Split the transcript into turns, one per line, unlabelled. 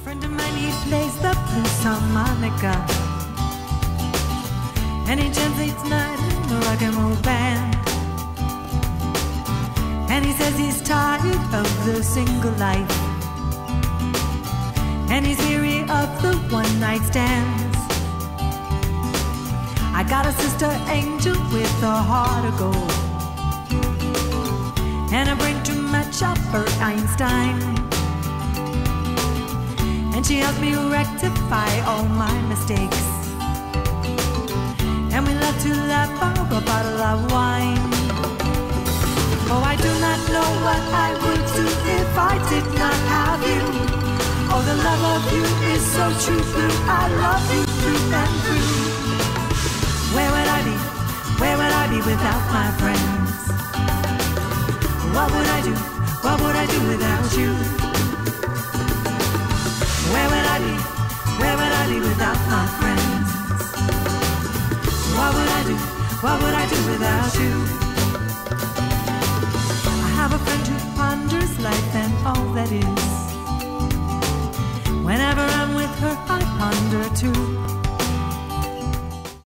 Friend of mine, he plays the blues harmonica, and he jams each night in the rock and roll band. And he says he's tired of the single life, and he's weary of the one-night stands. I got a sister angel with a heart of gold, and a brain to match Albert Einstein. And she helps me rectify all my mistakes, and we love to laugh over a bottle of wine. Oh, I do not know what I would do if I did not have you. Oh, the love of you is so true, blue. I love you through and through. Where would I be? Where would I be without my friends? What would I do? What would I do without you? Where would I be? Where would I be without my friends? What would I do? What would I do without you? I have a friend who ponders life and all that is. Whenever I'm with her, I ponder too.